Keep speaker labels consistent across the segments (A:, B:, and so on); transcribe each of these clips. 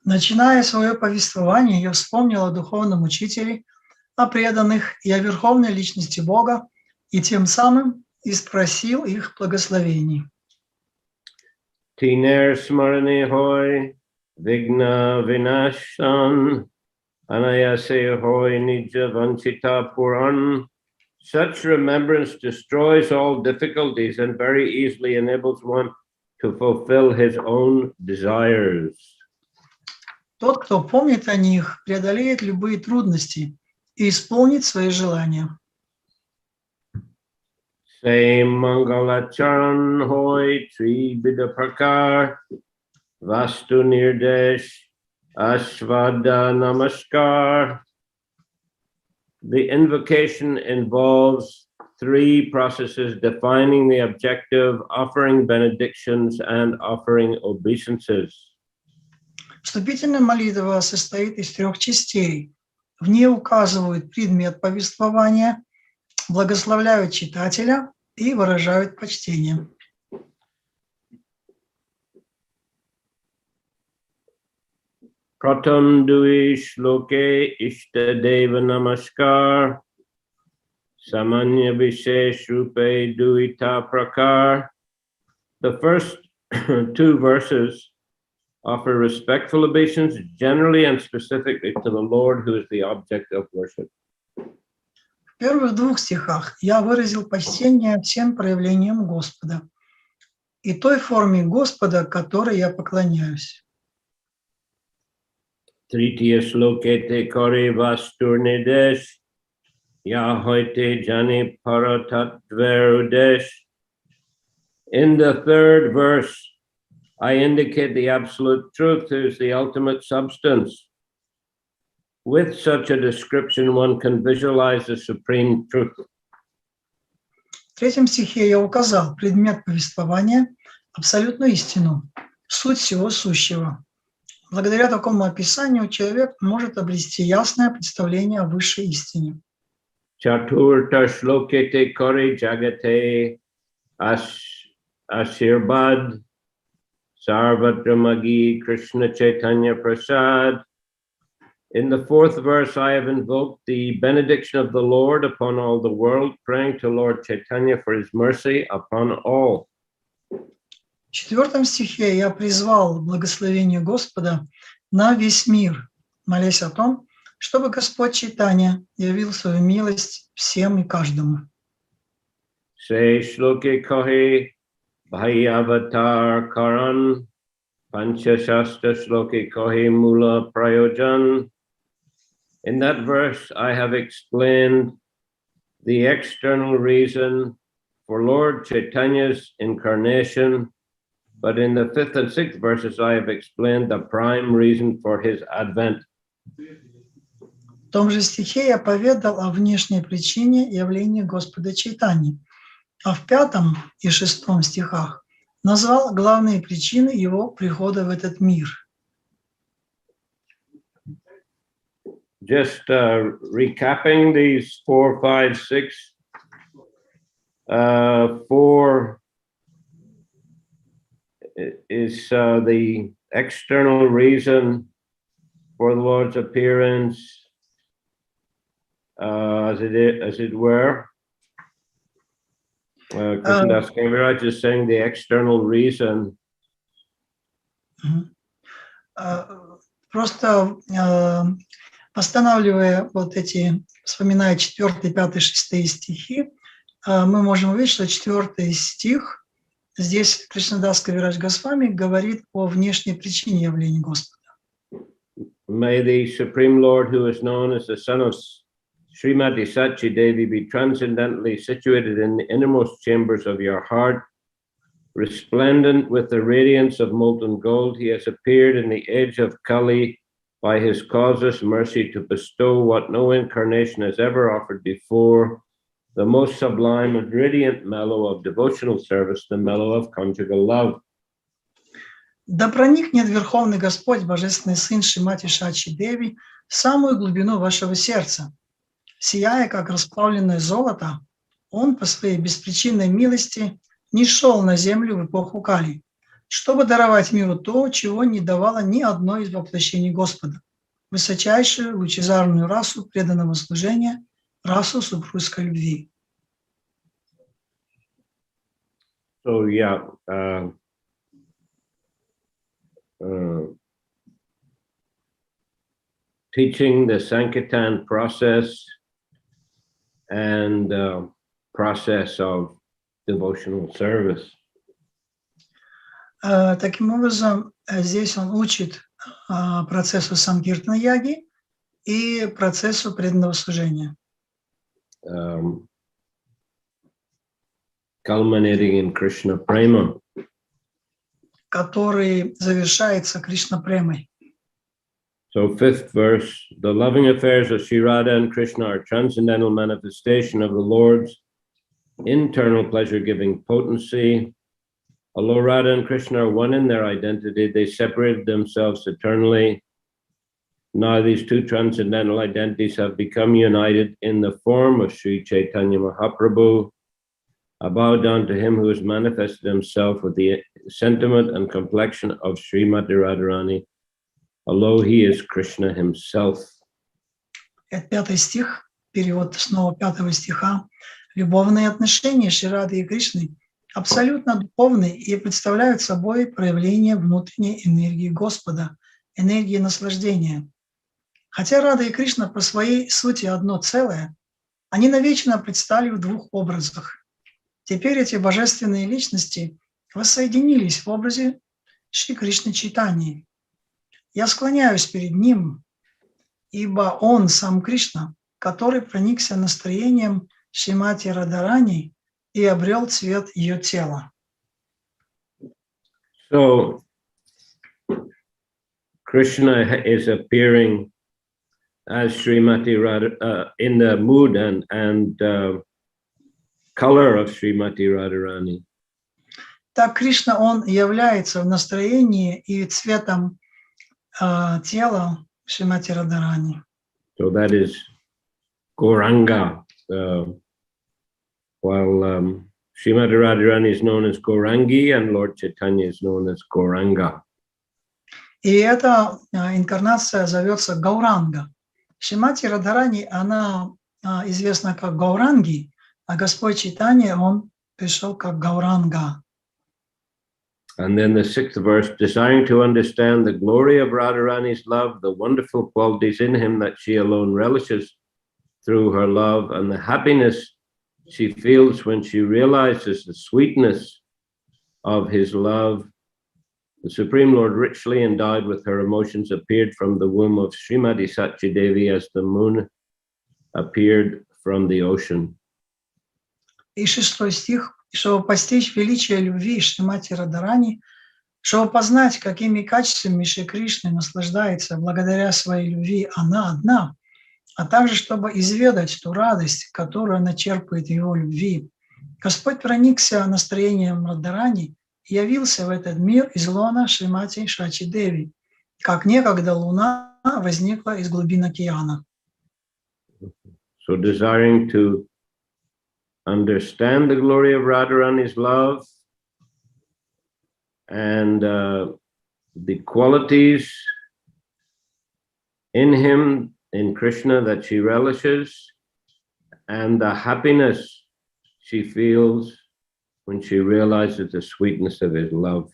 A: Начиная свое повествование, я вспомнил о духовном учителе, о преданных и о верховной личности Бога, и тем самым и спросил их благословений.
B: Tiner smarane hoy, vigna vinashan, anayase hoy nija vanchita puran. Such remembrance destroys all difficulties and very easily enables one to fulfill his own desires.
A: Тот, кто помнит о них, преодолеет любые трудности и исполнит свои желания.
B: Say Mangalacharan hoy tri bidaprakar vastu nirdesh ashvada namaskar. The invocation involves three processes defining the objective, offering benedictions, and offering obeisances.
A: Вступительная молитва состоит из 3 частей. В ней указывают предмет повествования, благословляют читателя и выражают почтение.
B: Pratam dui shloke ishtadeva namaskar samanya vishesh rupe duita prakar. The first 2 verses offer respectful obeisance generally and specifically to the Lord, who is the object of worship.
A: В первых 2 стихах я выразил почтение всем проявлениям Господа и той форме Господа, которой я поклоняюсь.
B: Tritiya sloke te kore vastur nidesh ya hoite jani paratat verudesh. In the 3rd verse, I indicate the absolute truth, who is the ultimate substance. With such a description, one can visualize the supreme truth.
A: В 3 стихе я указал предмет повествования, абсолютную истину, суть всего сущего. Благодаря такому описанию человек может обрести ясное представление о высшей истине.
B: Chaturta shlokete kore jagate ashirbad sarvadramagi Krishna Chaitanya Prasad. In the 4th verse, I have invoked the benediction of the Lord upon all the world, praying to Lord Chaitanya for his mercy upon all.
A: В 4 стихе я призвал благословение Господа на весь мир, молясь о том, чтобы Господь Чайтанья явил свою милость всем и каждому.
B: Say shloke kahe bhayavatar karan panchashasta shloke kahe mula prayojan. In that verse, I have explained the external reason for Lord Chaitanya's incarnation, but in the 5th and 6th verses, I have explained the prime reason for his advent.
A: В том же стихе я поведал о внешней причине явления Господа Чайтаньи, а в 5 и 6 стихах назвал главные причины его прихода в этот мир.
B: Just recapping these 4, 5, 6, 4 is the external reason for the Lord's appearance, as it were. Krishnadas Kaviraj is saying the external reason.
A: Просто восстанавливая вот эти, вспоминая 4, 5, 6 стихи, мы можем увидеть, что 4 стих, здесь Кришнадас Кавирадж Госвами говорит о внешней причине явления Господа.
B: May the Supreme Lord, who is known as the son of Srimati Sachi Devi, be transcendently situated in the innermost chambers of your heart. Resplendent with the radiance of molten gold, he has appeared in the age of Kali by his causeless mercy to bestow what no incarnation has ever offered before, the most sublime and radiant mellow of devotional service, the mellow of conjugal love.
A: Да проникнет Верховный Господь, Божественный Сын Шримати Шачи Деви, в самую глубину вашего сердца. Сияя, как расплавленное золото, Он по своей беспричинной милости не шел на землю в эпоху Кали, чтобы даровать миру то, чего не давало ни одно из воплощений Господа, высочайшую лучезарную расу преданного служения, расу супружеской любви.
B: So yeah, teaching the Sankirtan process and process of devotional service.
A: Таким образом, здесь он учит процессу санкиртана-яги и процессу преданного служения.
B: Culminating in Krishna Prema.
A: Который завершается Кришна-премой.
B: So fifth verse, the loving affairs of Sri Radha and Krishna are transcendental manifestation of the Lord's internal pleasure-giving potency. Although Radha and Krishna are one in their identity, they separated themselves eternally. Now these two transcendental identities have become united in the form of Sri Chaitanya Mahaprabhu. I bow down to him who has manifested himself with the sentiment and complexion of Srimati Radharani, although he is Krishna himself.
A: Это 5 стих, перевод снова 5 стиха. Любовные отношения Шри Рады и Кришны абсолютно духовны и представляют собой проявление внутренней энергии Господа, энергии наслаждения. Хотя Рада и Кришна по своей сути одно целое, они навечно предстали в двух образах. Теперь эти божественные личности воссоединились в образе Шри Кришны Чайтаньи. Я склоняюсь перед ним, ибо он сам Кришна, который проникся настроением Шримати Радхарани и обрел цвет ее тела.
B: So, Krishna is appearing as Srimati Radha in the mood and color of Srimati Radharani.
A: Так Кришна, он является в настроении и цветом тела Шримати Радхарани.
B: So that is Gauranga. While Srimati Radharani is known as Gaurangi and Lord Chaitanya is known as Gauranga.
A: И эта инкарнация зовется Гауранга. Шримати Радхарани, она известна как Гауранги, а Господь Чайтанья, он пришел как Гауранга.
B: And then the 6th verse, desiring to understand the glory of Radharani's love, the wonderful qualities in him that she alone relishes through her love, and the happiness she feels when she realizes the sweetness of his love, the Supreme Lord, richly endowed with her emotions, appeared from the womb of Srimati Satchi Devi as the moon appeared from the ocean.
A: И 6 стих, чтобы постичь величие любви Шримати Радхарани, чтобы познать, какими качествами Шри Кришны наслаждается благодаря своей любви она одна, а также чтобы изведать ту радость, которую она черпает в его любви. Господь проникся настроением Радхарани и явился в этот мир из лона Шримати Шачи Деви, как некогда луна возникла из глубин океана.
B: So desiring to understand the glory of Radharani's love and the qualities in him, in Krishna, that she relishes, and the happiness she feels when she realizes the sweetness of his love.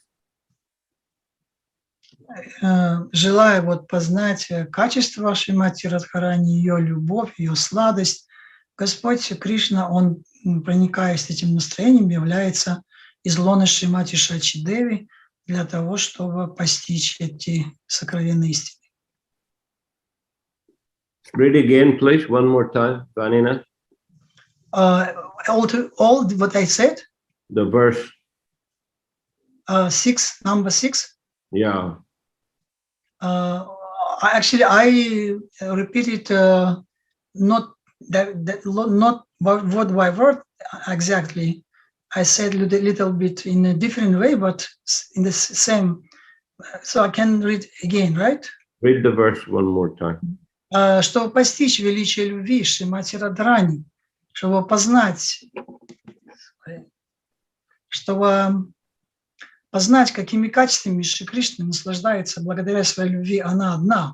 A: Желая познать качество Шримати Радхарани, ее любовь, ее сладость, Господь Кришна, он, проникаясь этим настроением, является из лона Шримати Шачи Деви для того, чтобы постичь эти сокровенные истины.
B: Read again, please, one more time, Vanina.
A: All what I said?
B: The verse.
A: 6, number 6?
B: Yeah.
A: Actually, I repeated not word by word exactly. I said a little bit in a different way, but in the same. So I can read again, right?
B: Read the verse one more time.
A: Чтобы постичь величие любви Шримати Радхарани, чтобы познать, чтобы познать, какими качествами Шри Кришна наслаждается благодаря своей любви она одна,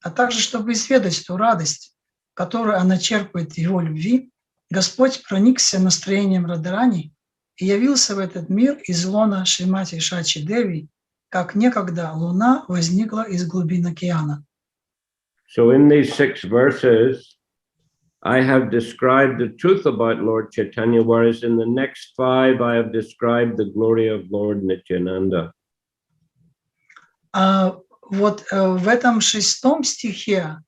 A: а также чтобы изведать ту радость, которую она черпает в его любви, Господь проникся настроением Радхарани и явился в этот мир из лона Шримати Шачи Деви, как некогда луна возникла из глубин океана.
B: So in these 6 verses, I have described the truth about Lord Chaitanya, whereas in the next 5, I have described the glory of Lord Nityananda.
A: Вот в этом 6 стихе,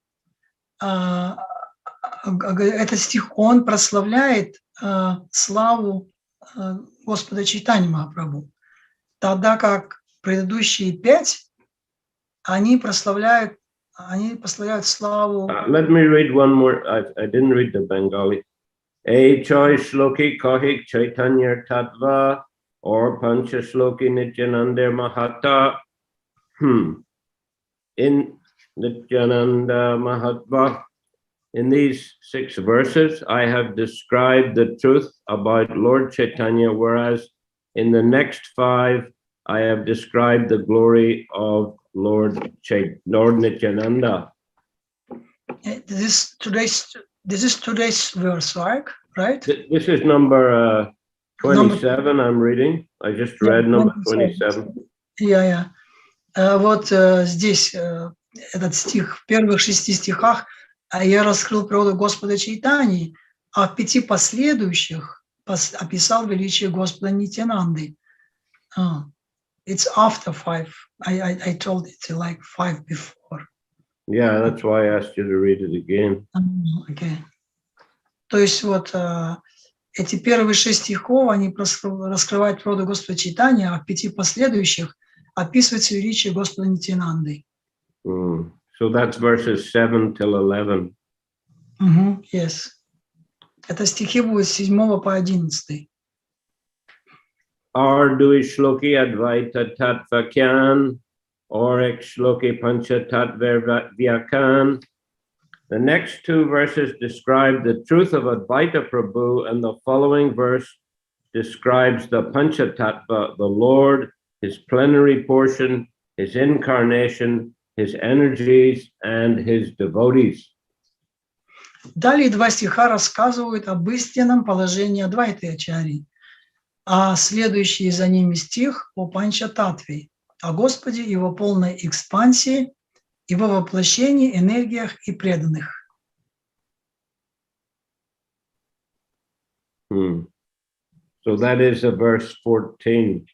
A: этот стих, он прославляет славу Господа Чайтаньи Махапрабху, тогда как предыдущие 5, они прославляют славу.
B: Let me read one more. I didn't read the Bengali. A choy shloki kahik Chaitanya Tattva or Pancha Shloki Nityananda Mahata. In Nityananda Mahatma, in these 6 verses, I have described the truth about Lord Chaitanya, whereas in the next 5, I have described the glory of Lord Nityananda.
A: This is today's verse, right?
B: This is number 27. I'm reading. I just read number 27.
A: Yeah. Вот здесь этот стих, в первых 6 стихах я раскрыл природу Господа Чайтаньи, а в 5 последующих описал величие Господа Нитянанды. It's after 5. I told it like 5 before.
B: Yeah, that's why I asked you to read it again.
A: Okay. То есть вот эти первые 6 стихов, они раскрывают природу Господа Чайтаньи, а в 5 последующих описывается величие Господа Нитянанды.
B: So that's verses 7 till 11.
A: Yes. Это стихи будут с 7 по 11.
B: Ardui shloki advaita tatvakyan, orik shloki pancha tatvakyan. The next 2 verses describe the truth of Advaita Prabhu, and the following verse describes the pancha tattva, the Lord, his plenary portion, his incarnation, his energies, and his devotees.
A: Далее 2 стиха рассказывают об истинном положении Адвайты Ачарьи, а следующий за ними стих о Панча-татве, о Господе, его полной экспансии, его воплощении, энергиях и преданных.
B: So that is a verse 14.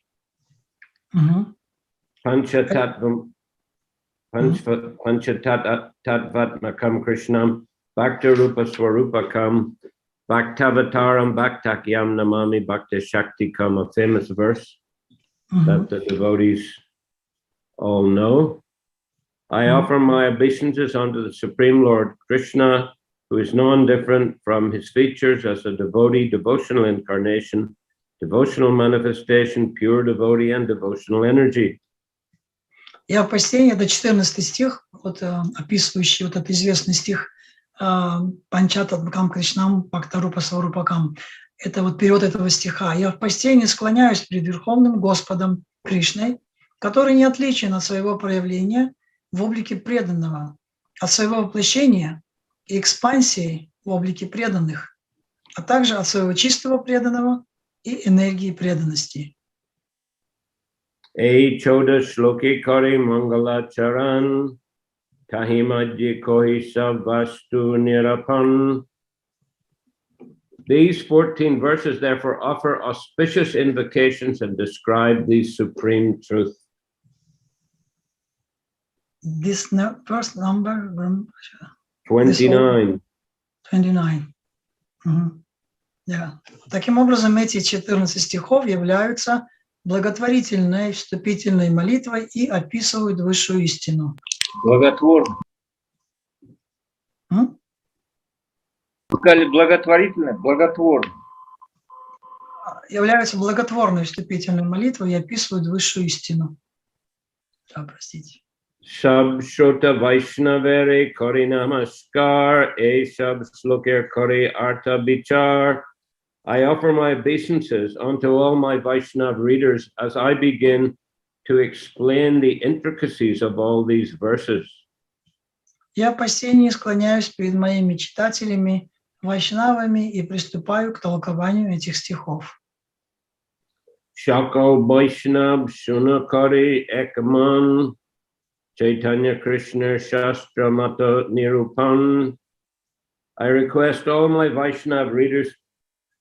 B: Pancha-tattvam Pancha-tattvatmakam Krishnam Bhakta-rupa Swarupakam Bhaktavataram Bhaktakyam Namami Bhakta Shaktikam, a famous verse that the devotees all know. I offer my obeisances unto the Supreme Lord Krishna, who is non-different from his features as a devotee, devotional incarnation, devotional manifestation, pure devotee, and devotional energy.
A: Я в почтении, это 14 стих, вот, описывающий вот этот известный стих Панчататбхакам Кришнам Бхактарупа Сварупакам. Это вот перевод этого стиха. Я в почтении склоняюсь перед Верховным Господом Кришной, который не отличен от своего проявления в облике преданного, от своего воплощения и экспансии в облике преданных, а также от своего чистого преданного и энергии преданности.
B: Ей choda shloki kari mangala charan tahimadji kohi sabvastu nirapan. These 14 verses therefore offer auspicious invocations and describe the supreme truth.
A: This first number,
B: 29.
A: 29. Yeah. Таким образом, эти 14 стихов являются благотворительной вступительной молитвой и описывают высшую истину.
C: Благотворно. Сказали благотворительно, благотворно.
A: Являются благотворной вступительной молитвой и описывают высшую истину. Да, простите.
B: Sab Shota Vaishnavere Kori Namaskar, E Sab Slokir Kori Arta Bichar, I offer my obeisances unto all my Vaishnava readers as I begin to explain the intricacies of all these verses.
A: Я в почтении склоняюсь перед моими читателями, вайшнавами, и приступаю к толкованию этих стихов.
B: Shakal Vaishnav Shunakari Ekaman Chaitanya Krishna Shastra Mata Nirupan. I request all my Vaishnava readers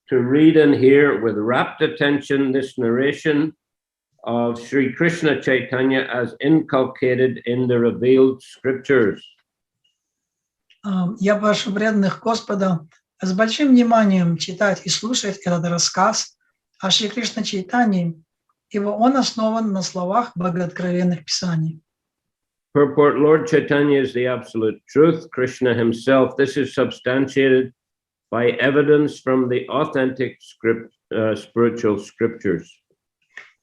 B: to read and hear with rapt attention this narration of Sri Krishna Chaitanya as inculcated in the revealed scriptures.
A: Я прошу преданных Господа с большим вниманием читать и слушать этот рассказ о Шри Кришна Чайтанье, ибо он основан на словах богооткровенных писаний.
B: Purport: Lord Chaitanya is the absolute truth, Krishna himself. This is substantiated by evidence from the authentic spiritual scriptures.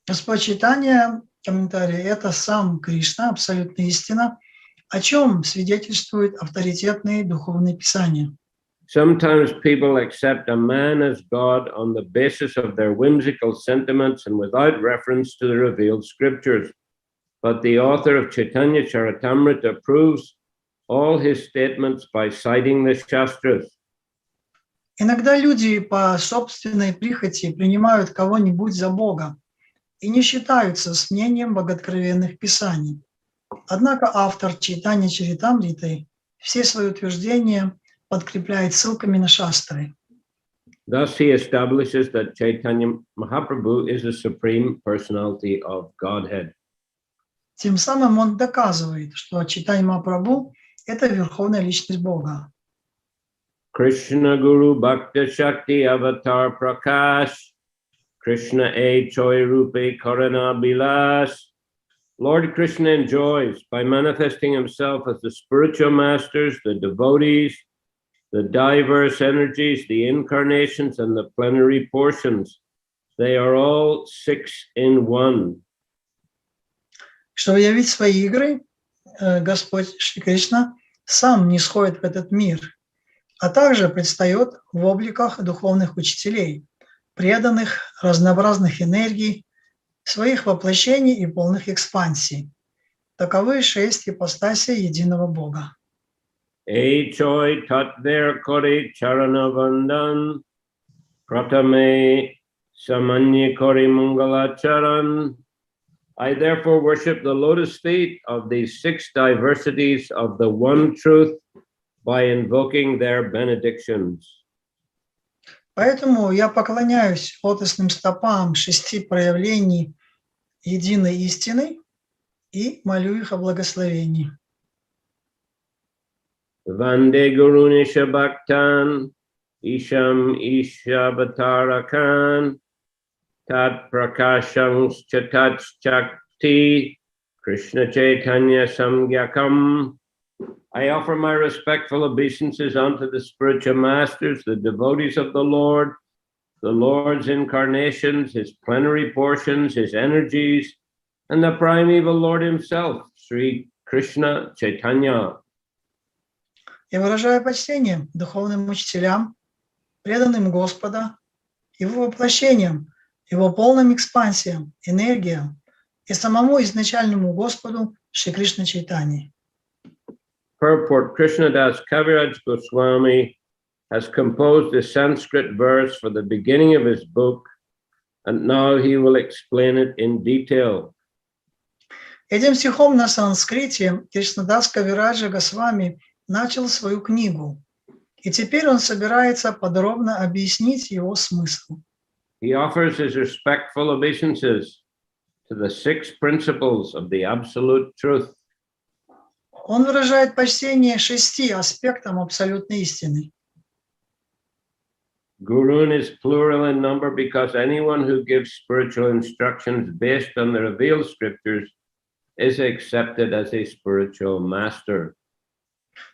A: Господь Чайтанья, комментарий, это сам Кришна, абсолютная истина, о чем свидетельствуют авторитетные духовные писания.
B: Sometimes people accept a man as God on the basis of their whimsical sentiments and without reference to the revealed scriptures. But the author of Chaitanya Charitamrita proves all his statements by citing the Shastras.
A: Иногда люди по собственной прихоти принимают кого-нибудь за Бога и не считаются с мнением богооткровенных писаний. Однако автор Чайтанья Чаритамриты все свои утверждения подкрепляет ссылками на шастры.
B: Thus he establishes that Chaitanya Mahaprabhu is the supreme personality of Godhead.
A: Тем самым он доказывает, что Чайтанья Махапрабху – это верховная личность Бога.
B: Krishna Guru Bhakta Shakti Avatar Prakash Krishna E Choi Rupe Karana Bilas. Lord Krishna enjoys by manifesting himself as the spiritual masters, the devotees, the diverse energies, the incarnations, and the plenary portions. They are all 6 in 1.
A: Чтобы явить свои игры, Господь Шри Кришна сам нисходит в этот мир, а также предстает в обликах духовных учителей, преданных, разнообразных энергий, своих воплощений и полных экспансий. Таковы 6 ипостасей единого Бога.
B: Choi tat ver kori charana vandan pratame samanya kori mangala charan. I therefore worship the lotus feet of these 6 diversities of the one truth by invoking their benedictions.
A: Поэтому я поклоняюсь лотосным стопам 6 проявлений единой истины и молю их о благословении.
B: Vande Gurunisha Bhaktan Isham Ishavatarakan Tat Prakasham Chatat Chakti Krishna Chaitanya Samgyakam. I offer my respectful obeisances unto the spiritual masters, the devotees of the Lord's incarnations, his plenary portions, his energies, and the primeval Lord himself, Sri Krishna Chaitanya.
A: Я выражаю почтение духовным учителям, преданным Господа, его воплощениям, его полным экспансиям, энергиям и самому изначальному Господу Шри Кришна Чайтаньи.
B: Purport: Krishnadas Kaviraj Goswami has composed a Sanskrit verse for the beginning of his book, and now he will explain it in detail.
A: Этим стихом на санскрите Кришнадас Кавираджа Госвами начал свою книгу, и теперь он собирается подробно объяснить его смысл.
B: He offers his respectful obeisances to the 6 principles of the absolute truth.
A: Он выражает почтение 6 аспектам абсолютной истины.
B: Gurun is plural in number because anyone who gives spiritual instructions based on the revealed scriptures is accepted as a spiritual master.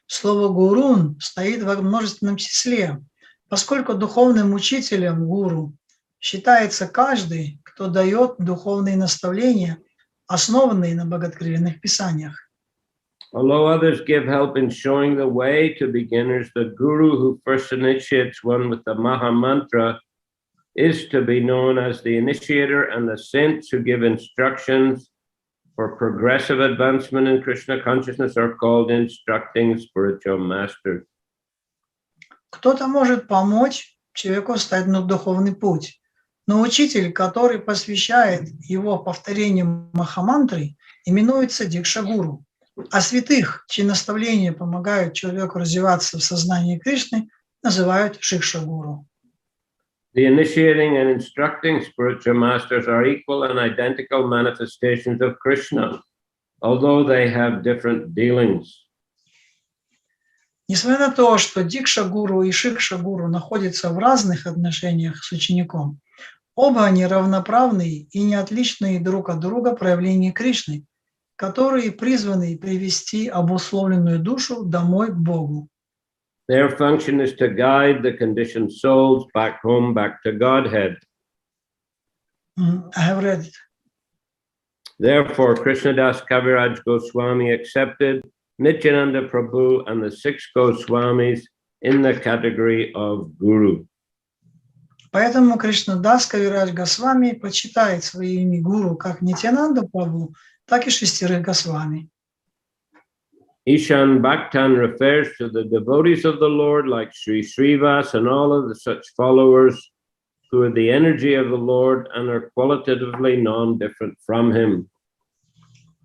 A: Слово «гурун» стоит во множественном числе, поскольку духовным учителем гуру считается каждый, кто дает духовные наставления, основанные на богооткровенных писаниях.
B: Although others give help in showing the way to beginners, the guru who first initiates one with the Maha Mantra is to be known as the initiator, and the saints who give instructions for progressive advancement in Krishna consciousness are called instructing spiritual masters.
A: Кто-то может помочь человеку стать на духовный путь, но учитель, который посвящает его повторением махамантры, именуется дикша-гуру, а святых, чьи наставления помогают человеку развиваться в сознании Кришны, называют шикша-гуру.
B: The initiating and instructing spiritual masters are equal and identical manifestations of Krishna, although they have different dealings.
A: Несмотря на то, что дикша-гуру и шикша-гуру находятся в разных отношениях с учеником, оба они равноправные и не отличные друг от друга проявления Кришны, которые призваны привести обусловленную душу домой к Богу.
B: Their function is to guide the conditioned souls back home, back to Godhead.
A: I have read it.
B: Therefore, Krishnadas Kaviraj Goswami accepted Nityananda Prabhu and the 6 Goswamis in the category of Guru.
A: Поэтому Кришнадас Кавирадж Госвами почитает своими гуру как Нитьянанда Прабху, так и 6 Госвами.
B: Ishan Bhaktan refers to the devotees of the Lord like Sri Srivas and all of the such followers who are the energy of the Lord and are qualitatively non-different from him.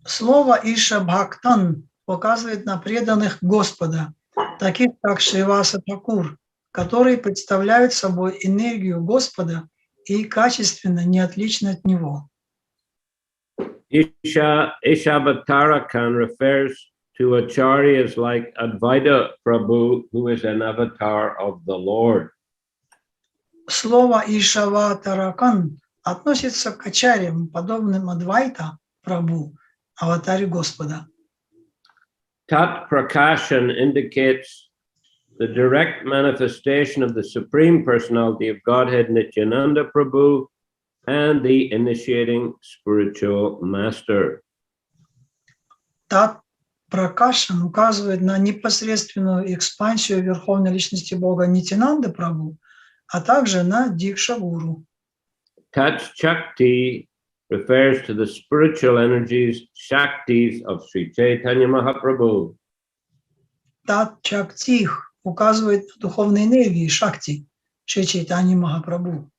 A: Слово Иша Бхактан показывает на преданных Господа, таких как Шриваса Такур, которые представляют собой энергию Господа и качественно не отличны от Него.
B: Isha Bhaktarakan refers to acharyas like Advaita Prabhu, who is an avatar of the Lord.
A: Слово Ишаватаракан относится к ачарьям, подобным Адвайта Прабху, аватаре Господа.
B: Tat Prakashan indicates the direct manifestation of the Supreme Personality of Godhead, Nityananda Prabhu, and the initiating spiritual master.
A: Тат Пракашан указывает на непосредственную экспансию Верховной Личности Бога Нитьянанды Прабху, а также на Дикша-гуру.
B: Tat Shakti refers to the spiritual energies, Shaktis of Sri Chaitanya Mahaprabhu.
A: Тат Чактих указывает на духовные энергии Шакти, Шри Чайтанья Махапрабху.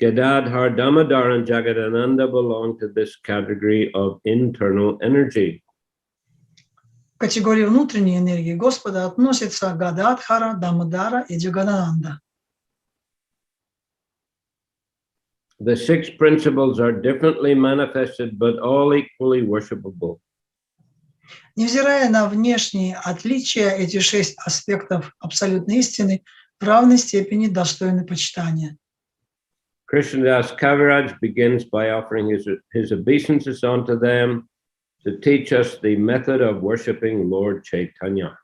B: Gadadhar, Damodar, and Jagadananda belong to this category of internal energy.
A: В категории внутренней энергии Господа относятся Гададхара, Дамодара и Джагадананда.
B: The 6 principles are differently manifested, but all equally worshipable.
A: Невзирая на внешние отличия, эти 6 аспектов абсолютной истины в равной степени достойны почитания.
B: Krishnadas Kaviraj begins by offering his obeisances unto them to teach us the method of worshipping Lord Chaitanya.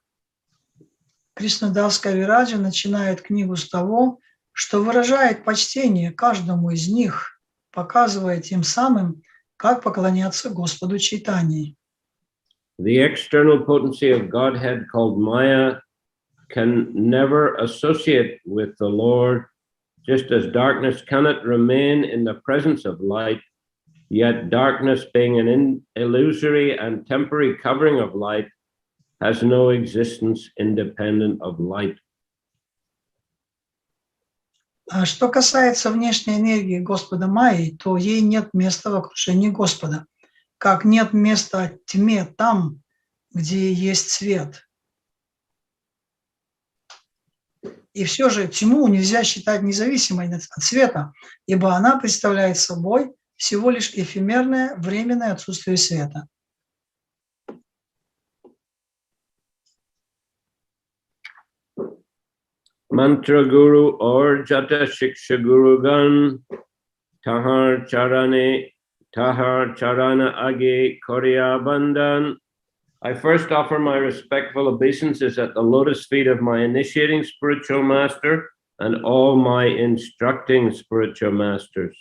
A: Кришнадас Кавираджа начинает книгу с того, что выражает почтение каждому из них, показывая тем самым, как поклоняться Господу Чайтаньи.
B: The external potency of Godhead called Maya can never associate with the Lord, just as darkness cannot remain in the presence of light, yet darkness being an illusory and temporary covering of light has no existence independent of light.
A: А что касается внешней энергии Господа Майи, то ей нет места в окружении Господа, как нет места тьме там, где есть свет. И все же тьму нельзя считать независимой от света, ибо она представляет собой всего лишь эфемерное, временное отсутствие света.
B: Mantra Guru or Jata Shiksha Guru Gan Tahar Charana Age Korya Bandhan. I first offer my respectful obeisances at the lotus feet of my initiating spiritual master and all my instructing spiritual masters.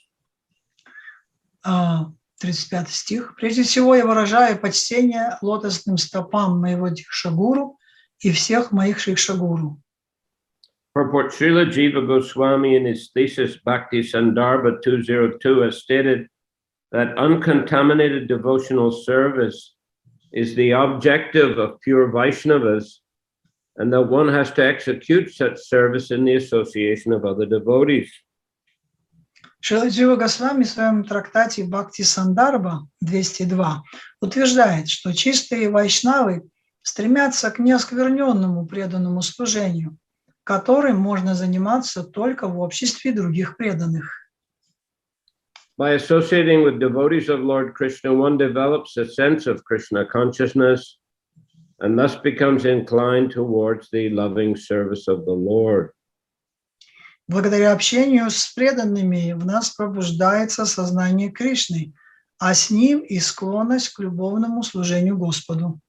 A: 35 стих. Прежде всего я выражаю почтение лотосным стопам моего Дикша-гуру и всех моих Шикша-гуру.
B: Purport Srila Jiva Goswami in his thesis Bhakti Sandarbha 202 has stated that uncontaminated devotional service is the objective of pure Vaishnavas, and that one has to execute such service in the association of other devotees.
A: Шрила Джива Госвами в своем трактате Бхакти Сандарба 202 утверждает, что чистые вайшнавы стремятся к неоскверненному преданному служению, которым можно заниматься только в обществе других преданных.
B: By associating with devotees of Lord Krishna, one develops a sense of Krishna consciousness and thus becomes inclined towards the loving service of the Lord.
A: Благодаря общению с преданными в нас пробуждается сознание Кришны, а с ним и склонность к любовному служению Господу.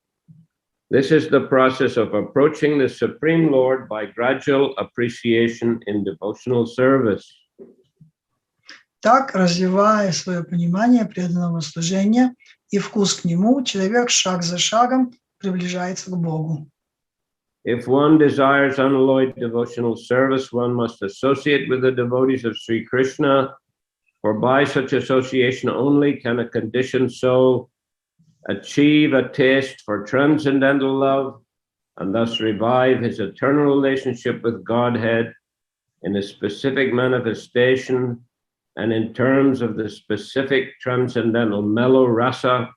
B: This is the process of approaching the Supreme Lord by gradual appreciation in devotional service.
A: Так, развивая свое понимание преданного служения и вкус к нему, человек шаг за шагом приближается к Богу.
B: If one desires unalloyed devotional service, one must associate with the devotees of Sri Krishna, for by such association only can a conditioned soul achieve a taste for transcendental love and thus revive his eternal relationship with Godhead in a specific manifestation and in terms of the specific transcendental mellow rasa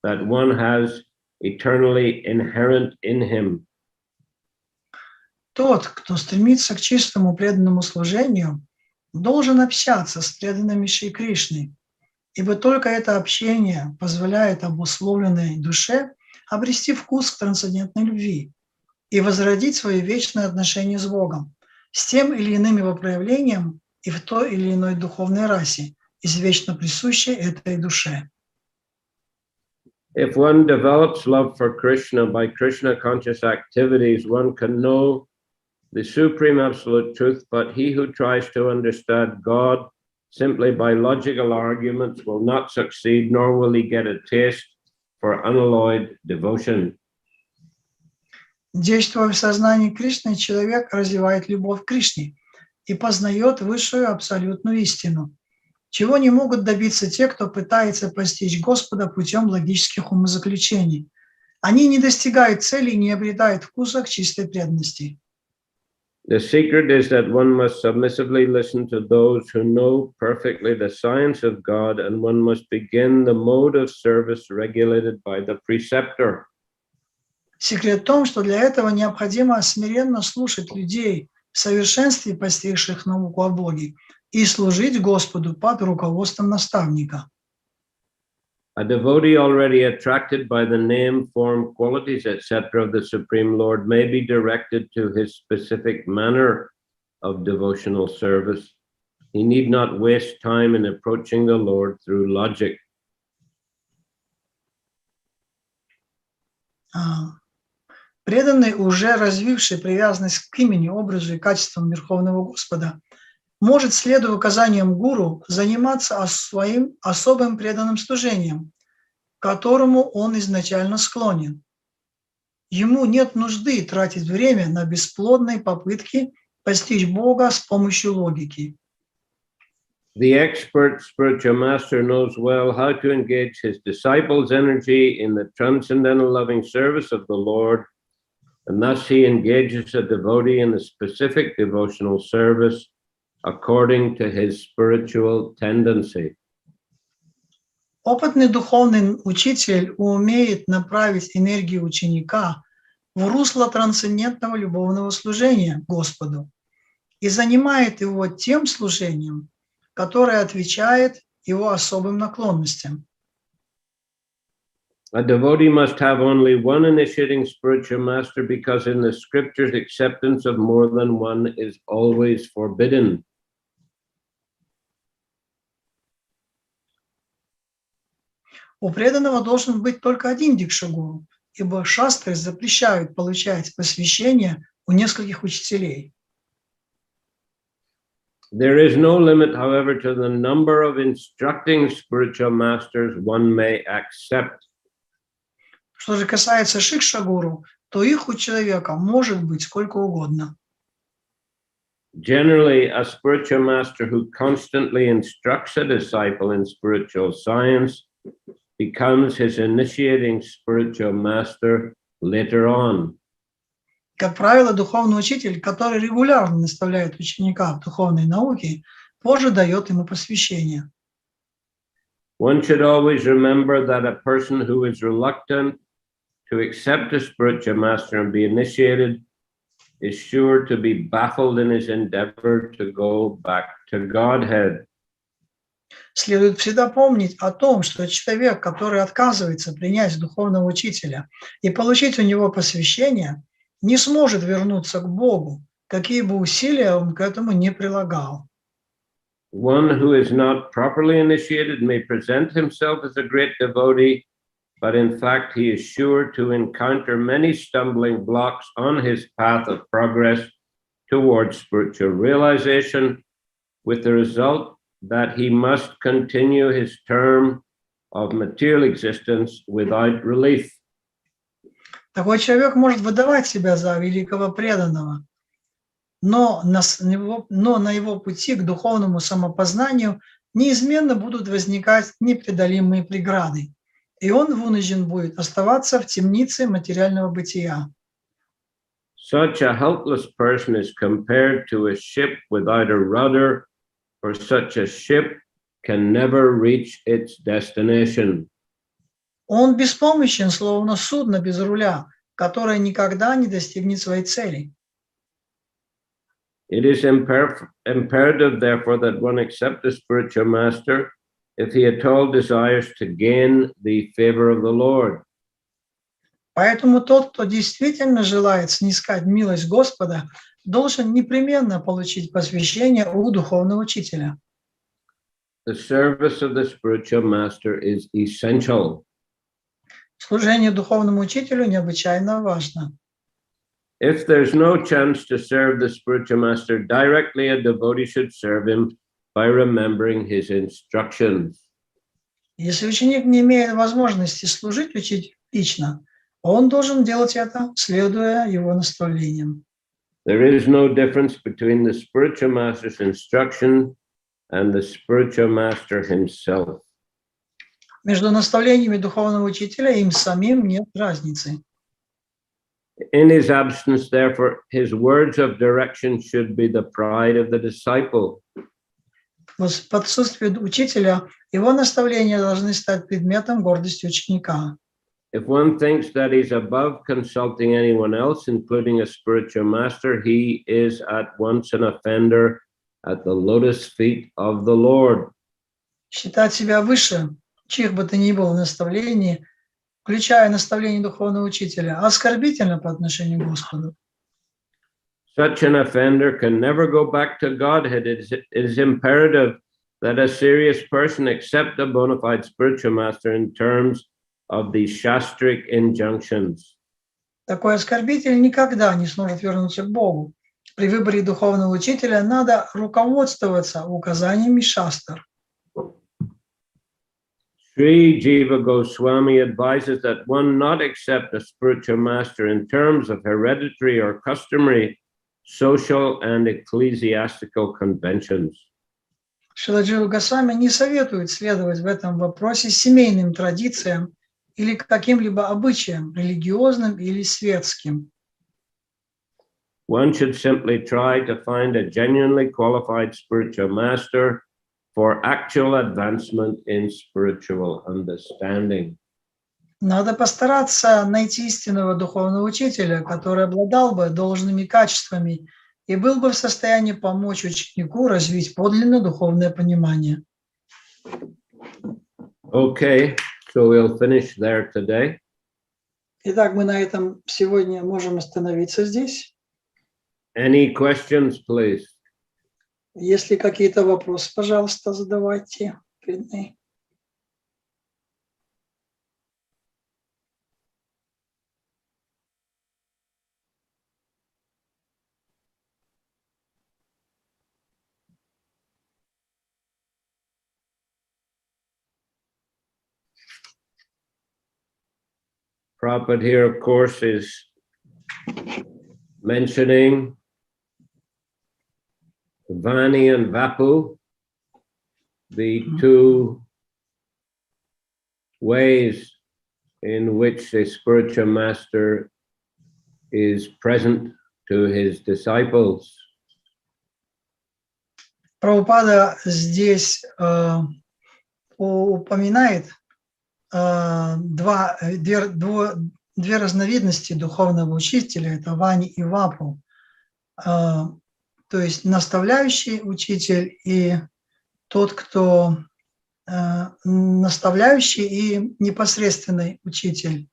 B: that one has eternally inherent in him.
A: Тот, кто стремится к чистому преданному служению, должен общаться с преданными Шри Кришной, ибо только это общение позволяет обусловленной душе обрести вкус к трансцендентной любви и возродить свои вечные отношения с Богом, с тем или иным его проявлением и в той или иной духовной расе, извечно присущей этой душе.
B: If one develops love for Krishna by Krishna conscious activities, one can know the supreme absolute truth, but he who tries to understand God simply by logical arguments will not succeed, nor will he get a taste for unalloyed devotion.
A: Действуя в сознании Кришны, человек развивает любовь к Кришне и познает высшую абсолютную истину, чего не могут добиться те, кто пытается постичь Господа путем логических умозаключений. Они не достигают цели и не обретают вкуса к чистой преданности.
B: The secret is that one must submissively listen to those who know perfectly the science of God, and one must begin the mode of service regulated by the preceptor.
A: Секрет в том, что для этого необходимо смиренно слушать людей в совершенстве постигших науку о Боге и служить Господу под руководством наставника.
B: A devotee already attracted by the name, form, qualities, etc. of the Supreme Lord may be directed to his specific manner of devotional service. He need not waste time in approaching the Lord through logic.
A: Преданный, уже развивший привязанность к имени, образу и качествам Верховного Господа, может, следуя указаниям гуру, заниматься своим особым преданным служением, к которому он изначально склонен. Ему нет нужды тратить время на бесплодные попытки постичь Бога с помощью логики.
B: The expert spiritual master knows well how to engage his disciples' energy in the transcendental loving service of the Lord, and thus he engages a devotee in a specific devotional service according to his spiritual tendency.
A: Опытный духовный учитель умеет направить энергию ученика в русло трансцендентного любовного служения Господу и занимает его тем служением, которое отвечает его особым наклонностям.
B: A devotee must have only one initiating spiritual master, because in the scriptures acceptance of more than one is always forbidden.
A: У преданного должен быть только один дикшагуру, ибо шастры запрещают получать посвящение у нескольких учителей.
B: There is no limit, however, to the number of instructing spiritual masters one may accept.
A: Что же касается шикшагуру, то их у человека может быть сколько угодно.
B: Generally, a spiritual master who constantly instructs a disciple in spiritual science becomes his initiating spiritual master later on.
A: Как правило, духовный учитель, который регулярно наставляет ученика в духовной науке, позже дает ему посвящение.
B: One should always remember that a person who is reluctant to accept a spiritual master and be initiated is sure to be baffled in his endeavor to go back to Godhead.
A: Следует всегда помнить о том, что человек, который отказывается принять духовного учителя и получить у него посвящение, не сможет вернуться к Богу, какие бы усилия он к этому не прилагал.
B: One who is not properly initiated may present himself as a great devotee, but in fact he is sure to encounter many stumbling blocks on his path of progress towards spiritual realization, with the result that he must continue his term of material existence without relief.
A: Такой человек может выдавать себя за великого преданного, но на его пути к духовному самопознанию неизменно будут возникать непреодолимые преграды, и он вынужден будет оставаться в темнице материального бытия.
B: Such a helpless person is compared to a ship without a rudder, for such a ship can never reach its destination.
A: Он беспомощен, словно судно без руля, которое никогда не достигнет своей цели.
B: It is imperative, therefore, that one accept a spiritual master if he at all desires to gain the favor of the Lord.
A: Поэтому тот, кто действительно желает снискать милость Господа, должен непременно получить посвящение у духовного учителя.
B: The service of the spiritual master is essential.
A: Служение духовному учителю необычайно важно.
B: If there's no chance to serve the spiritual master directly, a devotee should serve him by remembering his instructions.
A: Если ученик не имеет возможности служить учителю лично, он должен делать это, следуя его наставлениям.
B: There is no difference between the spiritual master's instruction and the spiritual master himself.
A: Между наставлениями духовного учителя и им самим нет разницы.
B: In his absence, therefore, his words of direction should be the pride of the disciple.
A: В отсутствии учителя его наставления должны стать предметом гордости ученика.
B: If one thinks that he's above consulting anyone else, including a spiritual master, he is at once an offender at the lotus feet of the Lord.
A: Считать себя выше чьих бы то ни было наставлений, включая наставление духовного учителя, оскорбительно по отношению к Господу.
B: Such an offender can never go back to Godhead. It is imperative that a serious person accept a bona fide spiritual master in terms of the shastric injunctions.
A: Такой оскорбитель никогда не сможет вернуться к Богу. При выборе духовного учителя надо руководствоваться указаниями шастр.
B: Sri Jiva Goswami advises that one not accept a spiritual master in terms of hereditary or customary social and ecclesiastical conventions.
A: Шрила Джива Госвами не советует следовать в этом вопросе семейным традициям или каким-либо обычаям, религиозным или светским.
B: One should simply try to find a genuinely qualified spiritual master for actual advancement in spiritual understanding.
A: Надо постараться найти истинного духовного учителя, который обладал бы должными качествами и был бы в состоянии помочь ученику развить подлинно духовное понимание.
B: Okay, so we'll finish there today.
A: Итак, мы на этом сегодня можем остановиться здесь.
B: Any questions, please?
A: Если какие-то вопросы, пожалуйста, задавайте.
B: Prabhupada here, of course, is mentioning Vani and Vapu, the two ways in which a spiritual master is present to his disciples.
A: Прабхупада здесь упоминает две разновидности духовного учителя, это Вани и Вапу, то есть наставляющий учитель и тот, кто наставляющий и непосредственный учитель.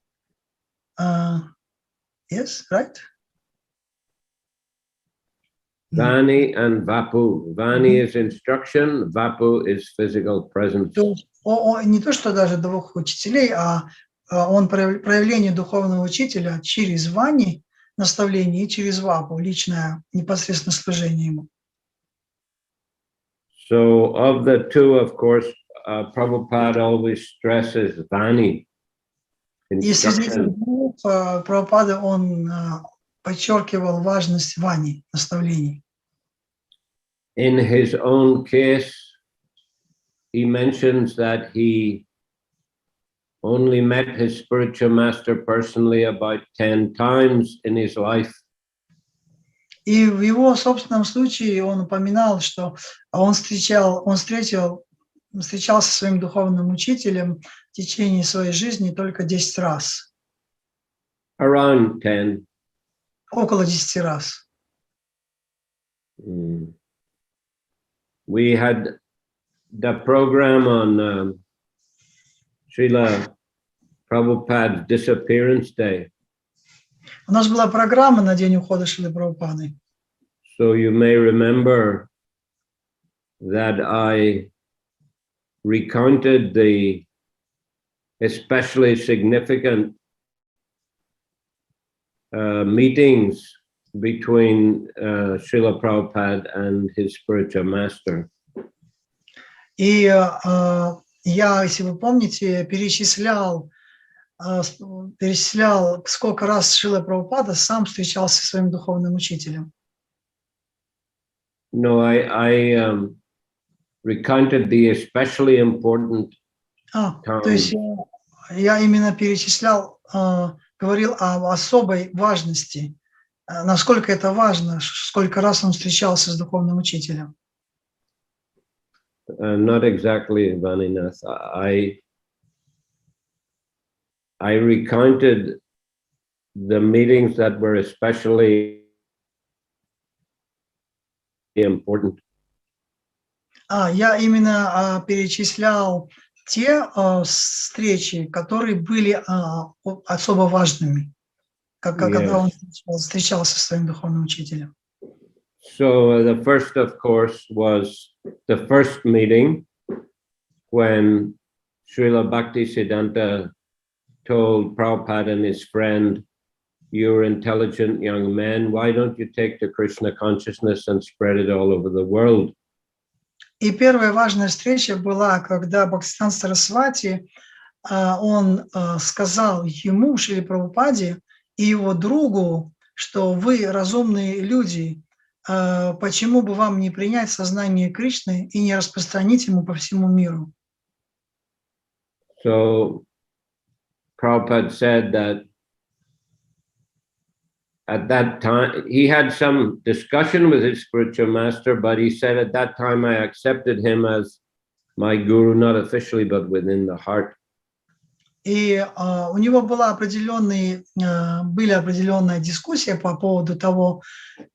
A: Yes, right?
B: Vani and Vapu. Vani is instruction, Vapu is physical presence.
A: Не то, что даже двух учителей, а он проявление духовного учителя через Вани, наставление, и через Вапу, личное, непосредственно служение ему.
B: So of the two, of course, Prabhupada always stresses Vani.
A: И среди этих двух Прабхупада, он подчеркивал важность Вани, наставлений.
B: In his own case, he mentions that he only met his spiritual master personally about 10 times in his life.
A: И в его собственном случае он упоминал, что он встречался со своим духовным учителем в течение своей жизни только 10 раз.
B: Around 10.
A: Около 10 раз.
B: We had the program on Srila Prabhupada's disappearance day.
A: У нас была программа на день ухода Шрилы Прабхупады.
B: So you may remember that I recounted the especially significant meetings between Srila Prabhupada and his spiritual master.
A: И я, если вы помните, перечислял, сколько раз Шрила Прабхупада сам встречался со своим духовным учителем.
B: No, I recounted the especially important
A: То есть я именно перечислял, говорил об особой важности, насколько это важно, сколько раз он встречался с духовным учителем.
B: Not exactly, Vaninath. I recounted the meetings that were especially important.
A: Я именно перечислял те встречи, которые были особо важными, когда он встречался со своим духовным учителем.
B: So the first, of course, was the first meeting when Srila Bhaktisiddhanta told Prabhupada and his friend, "You're intelligent young men, why don't you take the Krishna consciousness and spread it all over the world?"
A: И первая важная встреча была, когда Бхактивиданта Сарасвати, он сказал ему, Шриле Прабхупаде, и его другу, что вы разумные люди, почему бы вам не принять сознание Кришны и не распространить ему по всему миру?
B: So Prabhupada said that at that time, he had some discussion with his spiritual master, but he said at that time I accepted him as my guru, not officially, but within the heart.
A: И у него была определенная дискуссия по поводу того,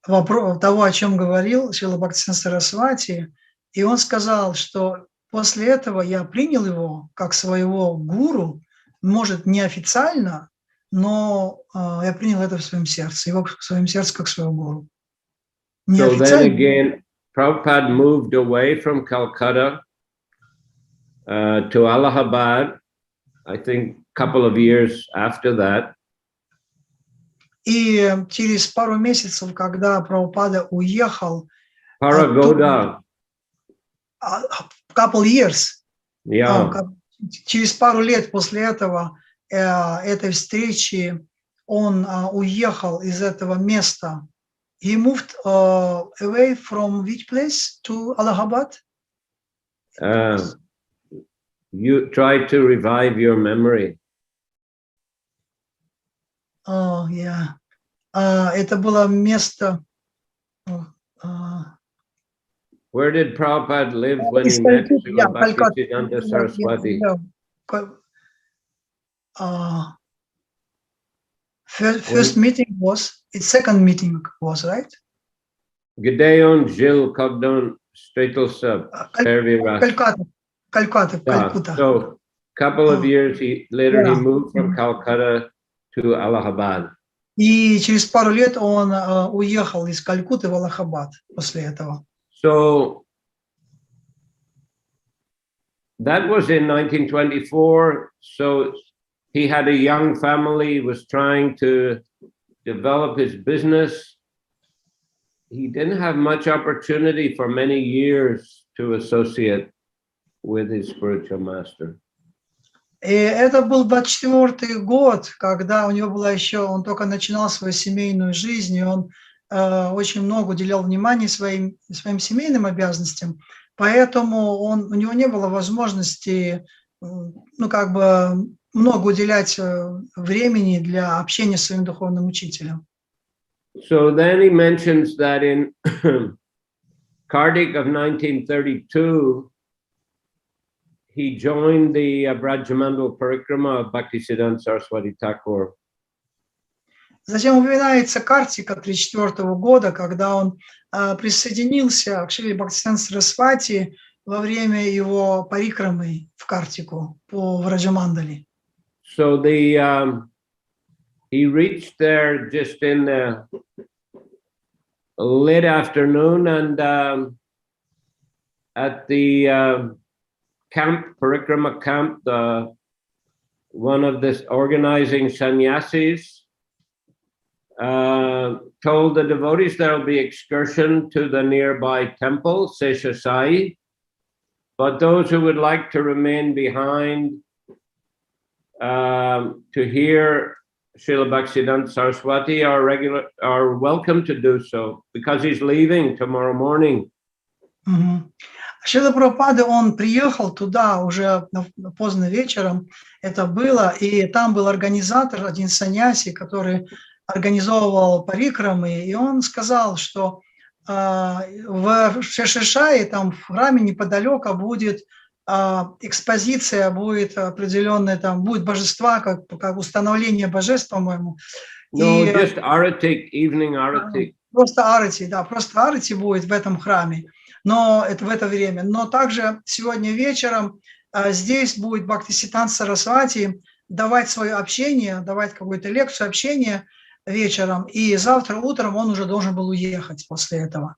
A: о чем говорил Шрила Бхактивиданта Сарасвати, и он сказал, что после этого я принял его как своего гуру, может, неофициально, но я принял это в своем сердце, его в своем сердце как своего гуру.
B: So then again, Prabhupada moved away from Calcutta to Allahabad, I think a couple of years after that.
A: И через пару месяцев, когда Прабхупада уехал,
B: Paragoda.
A: Couple years,
B: Yeah.
A: Через пару лет после этой встречи он уехал из этого места he moved away from which place to Allahabad?
B: You try to revive your memory.
A: Oh, yeah. Это было место.
B: Where did Prabhupada live when he met Srila Bhaktisiddhanta Saraswati?
A: First meeting was, its second meeting was, right?
B: Где он жил, когда он встретился первый раз?
A: Calcutta.
B: So, couple of years later, he moved from Calcutta to Allahabad.
A: И через пару лет он уехал из Калькутты в Аллахабад после этого.
B: So, that was in 1924. So, he had a young family, was trying to develop his business. He didn't have much opportunity for many years to associate with his spiritual master.
A: И это был 24-й год, когда у него была еще, он только начинал свою семейную жизнь, и он очень много уделял внимания своим семейным обязанностям, поэтому у него не было возможности, много уделять времени для общения с своим духовным учителем.
B: So then he mentions that in Kartik of 1932, he joined the Brajamandal Parikrama of Bhaktisiddhanta Saraswati Thakur.
A: Затем упоминается Картика 1934 года, когда он присоединился к Шриле Бхактисиданта Сарасвати во время его парикрамы в Картику по Враджамандали.
B: So he reached there just in the late afternoon, and at the camp, Parikrama camp, one of the organizing sannyasis told the devotees there will be excursion to the nearby temple, Seshasai, but those who would like to remain behind to hear Srila Bhaktisiddhanta Saraswati are welcome to do so, because he's leaving tomorrow morning.
A: Шрила Прабхупада, он приехал туда уже поздно вечером, это было, и там был организатор, один саньяси, который организовывал парикрамы, и он сказал, что в Шешишае, там в храме неподалеку будет экспозиция, будет определенная, там будет божества, как установление божеств, по-моему.
B: No, just Aratik, evening Aratik.
A: Просто Арати, да, просто Арати будет в этом храме, но это в это время. Но также сегодня вечером здесь будет Бхактисиданта Сарасвати давать свое общение, давать какую-то лекцию, общение вечером, и завтра утром он уже должен был уехать после этого.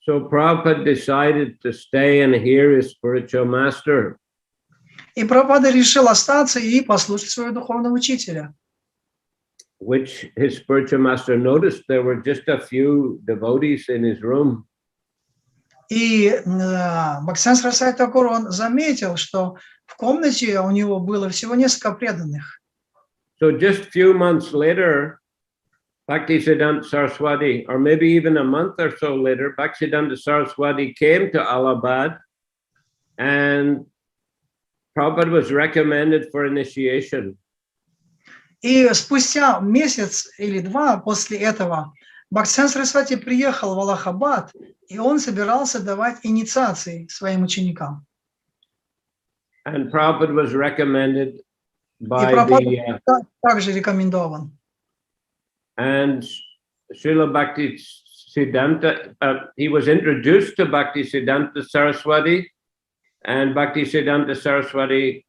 B: So Prabhupada decided to stay and hear his spiritual master.
A: И Прабхупада решил остаться и послушать своего духовного учителя.
B: Which his spiritual master noticed there were just a few devotees in his room.
A: И Бхактисиданта Сарасвати Тхакур, он заметил, что в комнате у него было всего несколько преданных.
B: So just a few months later, Bhaktisiddhanta Saraswati, or maybe even a month or so later, Bhaktisiddhanta Saraswati came to Allahabad, and Prabhupada was recommended for initiation.
A: И спустя месяц или два после этого Бхактисиданта Сарасвати приехал в Аллахабад, и он собирался давать инициации своим ученикам.
B: And Prabhupada was recommended by
A: также рекомендован.
B: And Srila Bhaktisiddhanta, he was introduced to Bhaktisiddhanta Saraswati, and Bhaktisiddhanta Saraswati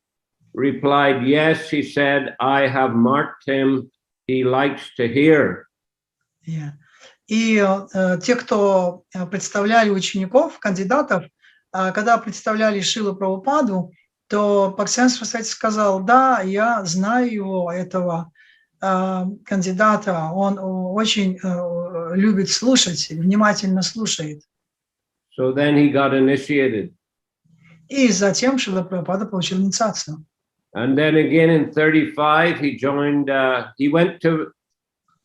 B: replied, yes, he said, I have marked him, he likes to hear.
A: Yeah. И те, кто представляли учеников, кандидатов, когда представляли Шрилу Прабхупаду, то Бхактисиданта Сарасвати сказал, да, я знаю его, этого кандидата, он очень любит слушать, внимательно слушает.
B: So then he got initiated.
A: И затем Шрила Прабхупада получил инициацию.
B: And then again in 35, he joined, he went to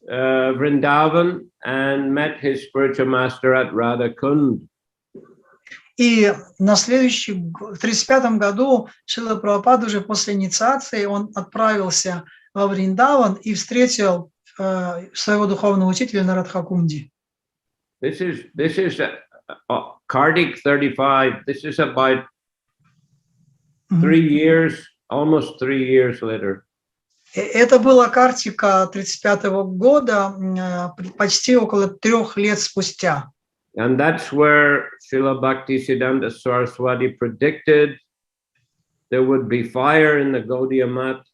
B: Vrindavan and met his spiritual master at Radhakund.
A: И на следующий, в 1935 году Шрила Прабхупада уже после инициации он отправился во Вриндаван и встретил своего духовного учителя на Радхакунде.
B: This is Kartik 35. This is about 3 years, almost 3 years later.
A: Это была Картика 1935 года, почти около 3 лет спустя.
B: And that's where Srila Bhaktisiddhanta Saraswati predicted there would be fire in the Gaudiya Mat.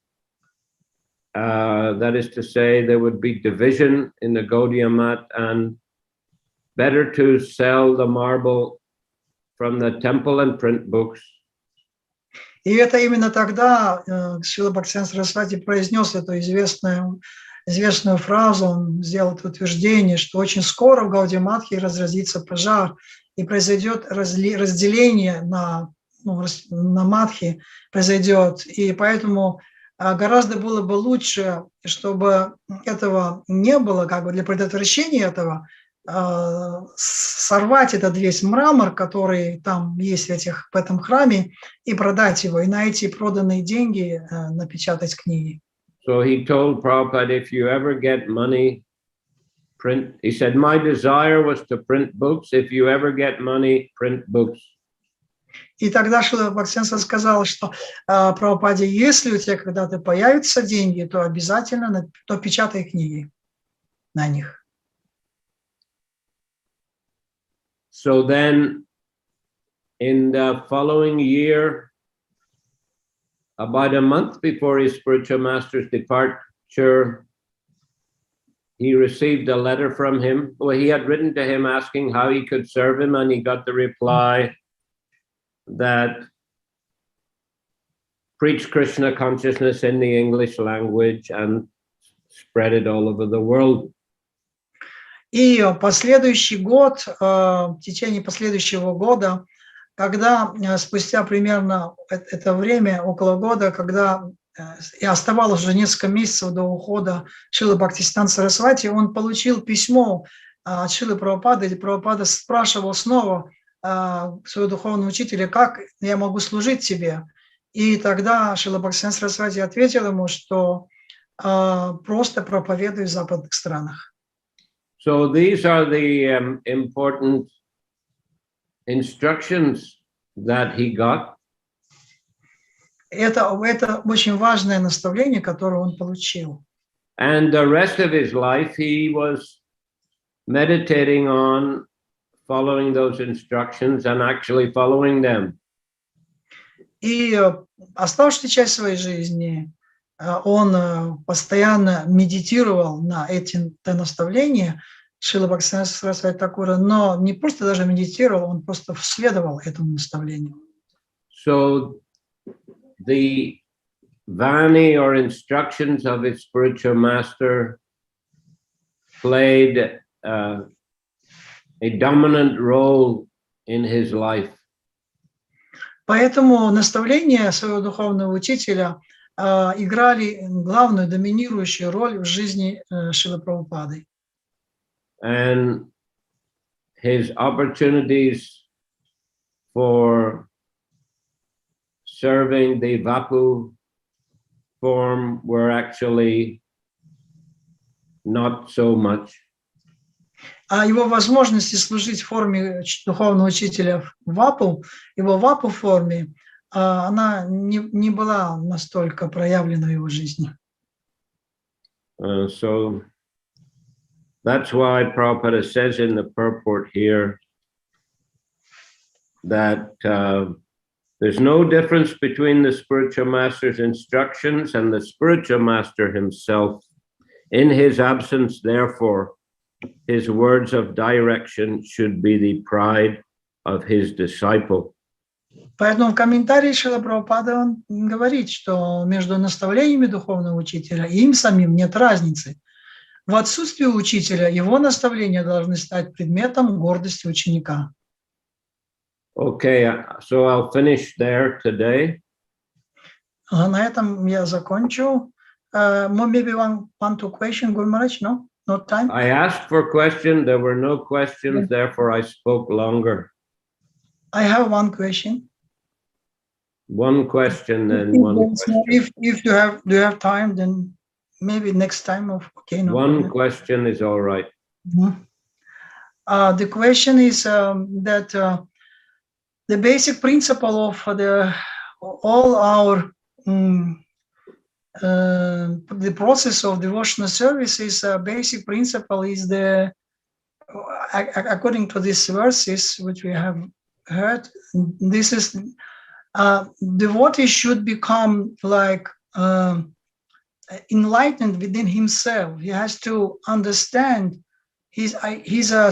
B: That is to say, there would be division in the Gaudiya Mat, and better to sell the marble from the temple and print books.
A: И это именно тогда Шрила Бхактивиданта Сарасвати произнес эту известную фразу, он сделал это утверждение, что очень скоро в Гаудия-матхе разразится пожар и произойдет разделение на матхи, произойдет. И поэтому гораздо было бы лучше, чтобы этого не было, как бы для предотвращения этого, сорвать этот весь мрамор, который там есть в этом храме, и продать его, и на эти проданные деньги напечатать книги.
B: So he told Prabhupada, if you ever get money, print. He said, my desire was to print books. If you ever get money, print books.
A: И тогда Шрила Бхактивиданта сказал, что Прабхупаде, если у тебя когда-то появятся деньги, то обязательно то печатай книги на них.
B: So then, in the following year, about a month before his spiritual master's departure, he received a letter from him. Well, he had written to him asking how he could serve him, and he got the reply that preach Krishna consciousness in the English language and spread it all over the world.
A: И последующий год, в течение последующего года, когда спустя примерно это время, около года, когда и оставалось уже несколько месяцев до ухода Шрилы Бхактисиданта Сарасвати, он получил письмо от Шрилы Прабхупады, где Прабхупада спрашивал снова своего духовного учителя, как я могу служить тебе. И тогда Шрила Бхактисиданта Сарасвати ответил ему, что просто проповедуй в западных странах.
B: So these are the important instructions that he got.
A: Это очень важное наставление, которое он получил.
B: And the rest of his life, he was meditating on following those instructions and actually following them.
A: И оставшуюся часть своей жизни он постоянно медитировал на эти наставления Шрилы Бхактивиданта Сарасвати Такура, но не просто даже медитировал, он просто следовал этому наставлению.
B: So the Vani or instructions of his spiritual master played a dominant role in his life.
A: Поэтому наставления своего духовного учителя играли главную, доминирующую роль в жизни Шрилы Прабхупады.
B: And his opportunities for serving the Vapu form were actually not so much.
A: А его возможности служить в форме духовного учителя в Вапу, его Вапу форме, она не была настолько проявлена в его жизни.
B: So that's why Prabhupada says in the purport here that there's no difference between the spiritual master's instructions and the spiritual master himself. In his absence, therefore, his words of direction should be the pride of his disciple.
A: Поэтому в комментарии Шрила Прабхупады он говорит, что между наставлениями духовного учителя и им самим нет разницы. В отсутствии учителя его наставления должны стать предметом гордости ученика.
B: Okay, so I'll finish there today.
A: На этом я закончу. Maybe one to question, Guru Maharaj, no? Not time?
B: I asked for questions. There were no questions, therefore I spoke longer.
A: I have one question.
B: One question, then one question.
A: If you have time, then maybe next time. Okay, no
B: One
A: problem.
B: question is all right.
A: The question is that the basic principle of all our the process of devotional service is basic principle is according to these verses which we have heard, this is devotee should become like enlightened within himself. He has to understand his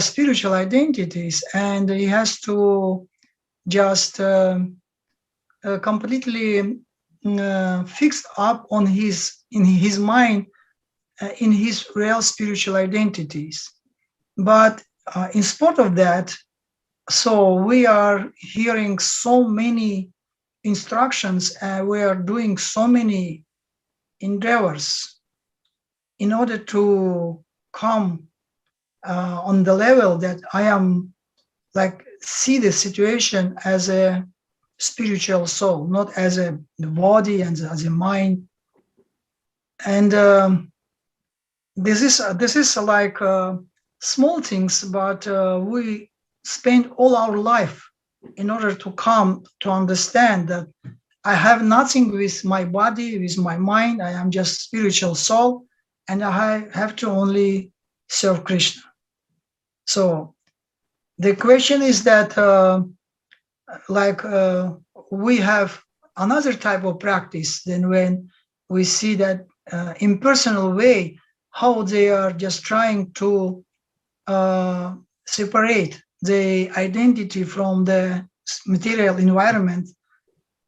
A: spiritual identities, and he has to just completely fixed up on in his mind in his real spiritual identities. But in spite of that, so we are hearing so many instructions, we are doing so many endeavors in order to come on the level that I am like see the situation as a spiritual soul, not as a body and as a mind. And this is like small things, but we spend all our life in order to come to understand that I have nothing with my body, with my mind. I am just spiritual soul, and I have to only serve Krishna. So the question is that we have another type of practice than when we see that impersonal way, how they are just trying to separate the identity from the material environment,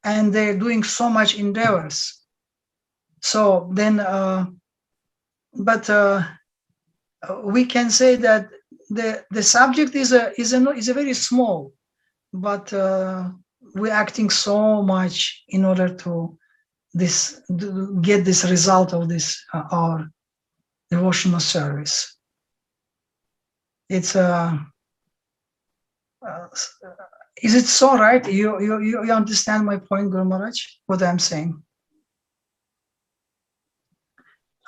A: and they're doing so much endeavors. So then, we can say that the subject is a very small, but we're acting so much in order to get this result of this our devotional service. It's is it so right? You understand my point, Guru Maharaj, what I'm saying?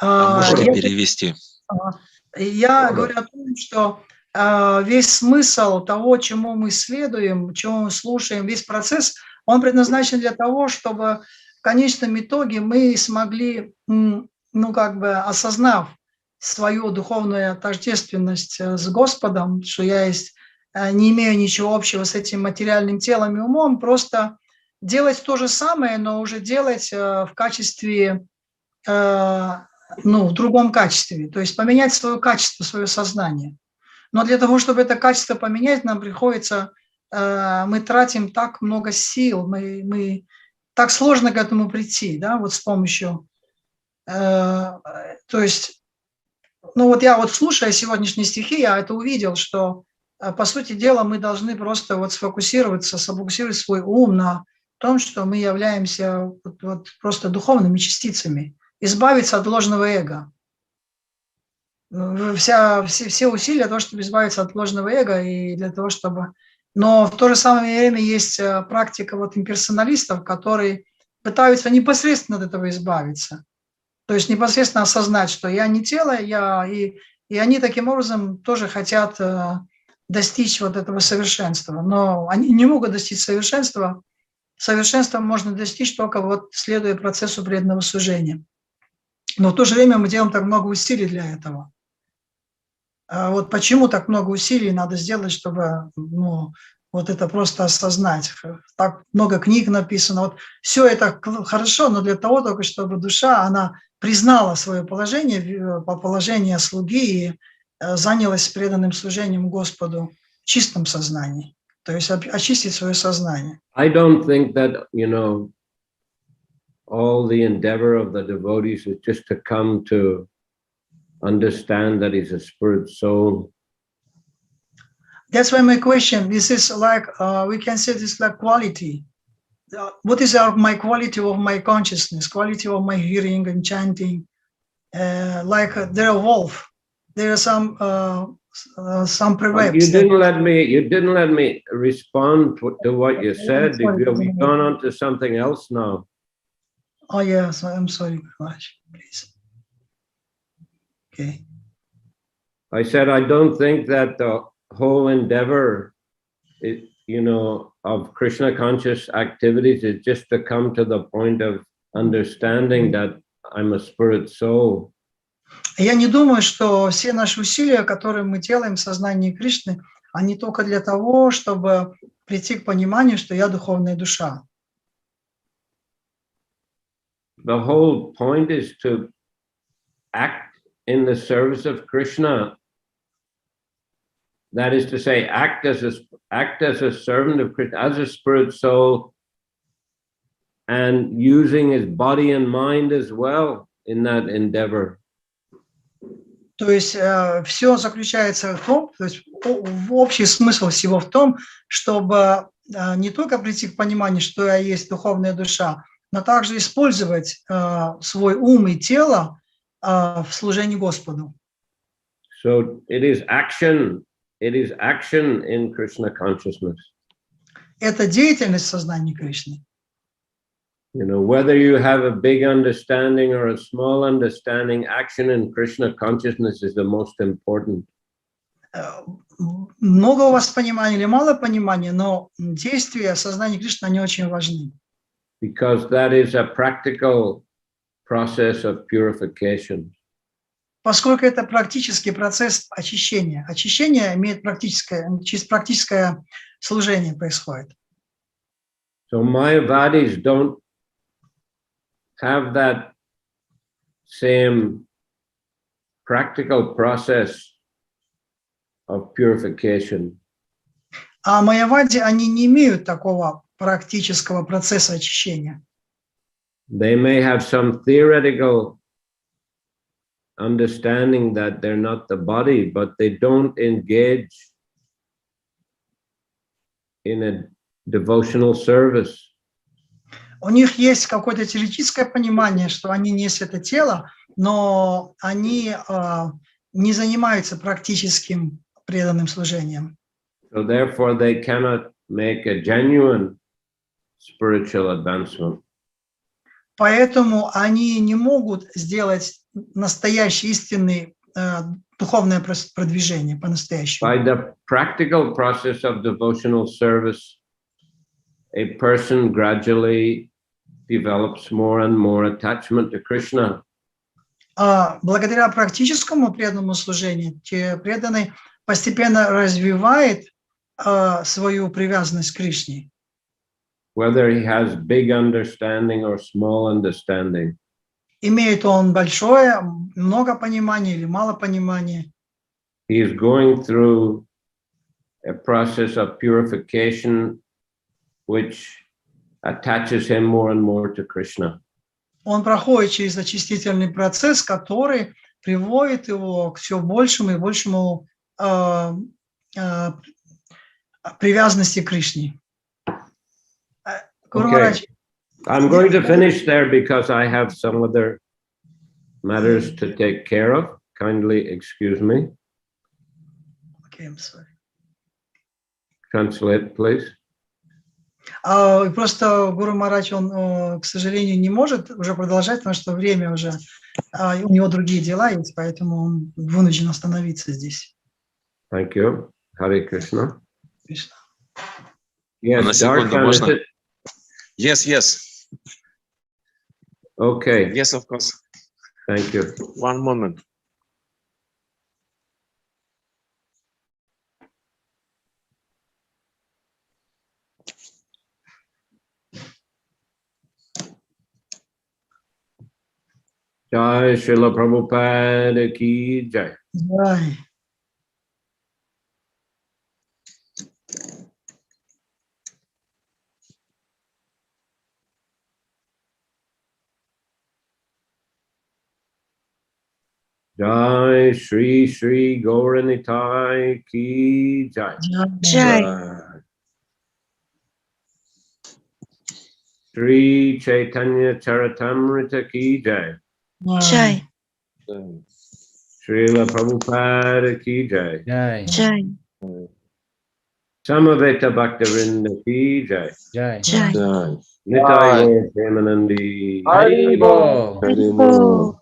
D: Можете перевести?
A: Я говорю о том, что весь смысл того, чему мы следуем, чему мы слушаем, весь процесс, он предназначен для того, чтобы в конечном итоге мы смогли, осознав свою духовную тождественность с Господом, что я не имею ничего общего с этим материальным телом и умом, просто делать то же самое, но уже делать в качестве, в другом качестве, то есть поменять свое качество, свое сознание. Но для того, чтобы это качество поменять, нам приходится, мы тратим так много сил, мы так сложно к этому прийти, да, вот с помощью, то есть, я слушая сегодняшние стихи, я это увидел, что, по сути дела, мы должны просто сфокусировать свой ум на том, что мы являемся просто духовными частицами, избавиться от ложного эго. Все усилия для того, чтобы избавиться от ложного эго, и для того, чтобы... Но в то же самое время есть практика имперсоналистов, которые пытаются непосредственно от этого избавиться. То есть непосредственно осознать, что я не тело, и они таким образом тоже хотят достичь этого совершенства. Но они не могут достичь совершенства. Совершенства можно достичь только следуя процессу преданного служения. Но в то же время мы делаем так много усилий для этого. Почему так много усилий надо сделать, чтобы это просто осознать. Так много книг написано. Все это хорошо, но для того только, чтобы душа, она признала свое положение слуги и занялась преданным служением Господу в чистом сознании. То есть очистить свое сознание.
B: I don't think that, all the endeavor of the devotees is just to come to understand that he's a spirit soul.
A: That's why my question, this is like, we can say this like quality. What is my quality of my consciousness, quality of my hearing and chanting? Like they're a wolf. there are some
B: You
A: proverbs.
B: didn't let me respond to what you said. We've gone on to something else now.
A: Oh yes, I'm sorry very much. Please. Okay.
B: I said I don't think that the whole endeavor, of Krishna conscious activities is just to come to the point of understanding that I'm a spirit soul.
A: Я не думаю, что все наши усилия, которые мы делаем в сознании Кришны, они только для того, чтобы прийти к пониманию, что я духовная душа.
B: The whole point is to act in the service of Krishna. That is to say, act as a servant of Krishna, as a spirit soul, and using his body and mind as well in that endeavor.
A: То есть все заключается в том, то есть общий смысл всего в том, чтобы не только прийти к пониманию, что я есть духовная душа, но также использовать свой ум и тело в служении Господу.
B: So it is action in Krishna consciousness.
A: Это деятельность сознания Кришны.
B: Whether you have a big understanding or a small understanding, action in Krishna consciousness is the most important.
A: Много у вас понимания или мало понимания, но действия сознания Кришны, они очень важны.
B: Because that is a practical process of purification.
A: Поскольку это практический процесс очищения. Очищение имеет через практическое служение происходит.
B: So Mayavadis don't have that same practical process of purification.
A: А майявади, они не имеют такого практического процесса очищения.
B: They may have some theoretical understanding that they're not the body, but they don't engage in a devotional service.
A: У них есть какое-то теоретическое понимание, что они не есть это тело, но они не занимаются практическим преданным служением.
B: So therefore they cannot make a genuine spiritual advancement.
A: Поэтому они не могут сделать настоящее, истинное духовное продвижение по-настоящему.
B: By the practical process of devotional service, a person gradually develops more and more attachment to Krishna.
A: Благодаря практическому преданному служению, преданный постепенно развивает свою привязанность к Кришне.
B: Whether he has big understanding or small understanding.
A: Имеет он большое, много понимания или мало понимания.
B: He is going through a process of purification which attaches him more and more to Krishna.
A: Он проходит через очистительный процесс, который приводит его к все большему и большему привязанности к Кришне.
B: Okay. I'm going to finish there because I have some other matters to take care of. Kindly excuse me.
A: Okay, I'm sorry.
B: Translate, please.
A: Просто Гуру Махарадж, он, к сожалению, не может уже продолжать, потому что время уже, у него другие дела есть, поэтому он вынужден остановиться здесь.
B: Thank you. Харе Кришна.
A: Кришна.
B: Yes,
D: На секунду
B: Darshan,
D: можно?
B: is it?
D: Yes.
B: Okay,
D: Yes, of course.
B: thank you.
D: One moment.
B: Jai Shrila Prabhupada ki jai.
A: Jai.
B: Jai Shri Shri Gauranitai ki jai.
A: Jai.
B: Shri Chaitanya Charitamrita ki jai.
A: Jai.
B: Srila Prabhupada ki jai.
E: Jai.
F: Jai.
B: Samaveta Bhaktivinoda ki jai.
E: Jai.
F: Jai.
D: Jai.
B: Nitai Gaur Premanandi.
E: Hari Bol.
D: Hari Bol.